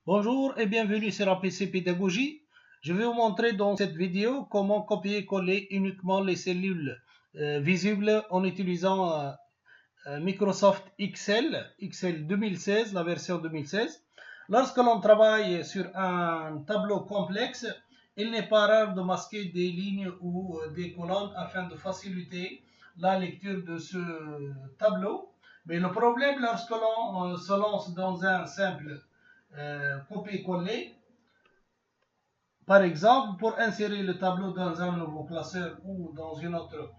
Bonjour et bienvenue sur APC Pédagogie. Je vais vous montrer dans cette vidéo comment copier-coller uniquement les cellules visibles en utilisant Microsoft Excel 2016, la version 2016. Lorsque l'on travaille sur un tableau complexe, il n'est pas rare de masquer des lignes ou des colonnes afin de faciliter la lecture de ce tableau. Mais le problème lorsque l'on se lance dans un simple copier-coller, par exemple, pour insérer le tableau dans un nouveau classeur ou dans une autre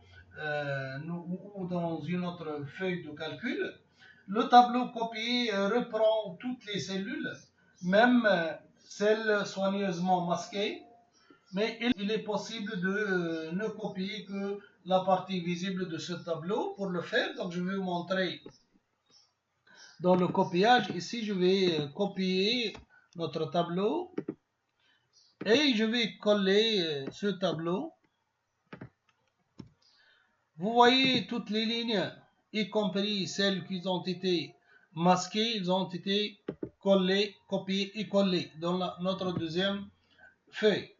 feuille de calcul, le tableau copié reprend toutes les cellules, même celles soigneusement masquées, mais il est possible de ne copier que la partie visible de ce tableau. Pour le faire, donc je vais vous montrer dans le copiage. Ici, je vais copier notre tableau. Et je vais coller ce tableau. Vous voyez toutes les lignes, y compris celles qui ont été masquées, ils ont été collées, copiées et collées dans notre deuxième feuille.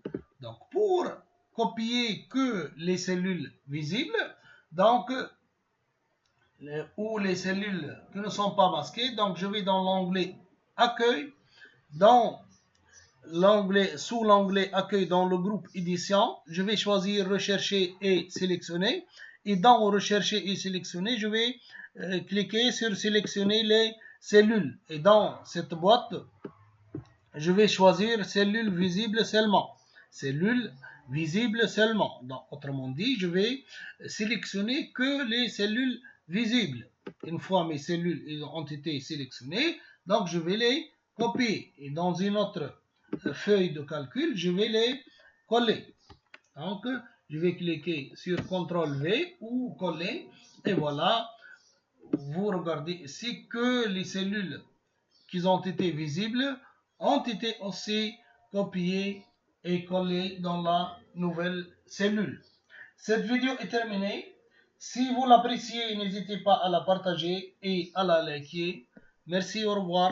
Donc pour copier que les cellules visibles, donc ou les cellules qui ne sont pas masquées, donc je vais dans l'onglet Accueil, sous l'onglet Accueil dans le groupe Édition, je vais choisir Rechercher et sélectionner. Et dans Rechercher et sélectionner, je vais cliquer sur Sélectionner les cellules. Et dans cette boîte, je vais choisir Cellules visibles seulement. Cellules visibles seulement. Donc, autrement dit, je vais sélectionner que les cellules visibles. Une fois mes cellules ont été sélectionnées, donc je vais les copier. Et dans une autre feuille de calcul, je vais les coller. Donc, je vais cliquer sur CTRL V ou coller. Et voilà, vous regardez ici que les cellules qui ont été visibles ont été aussi copiées et collées dans la nouvelle cellule. Cette vidéo est terminée. Si vous l'appréciez, n'hésitez pas à la partager et à la liker. Merci, au revoir.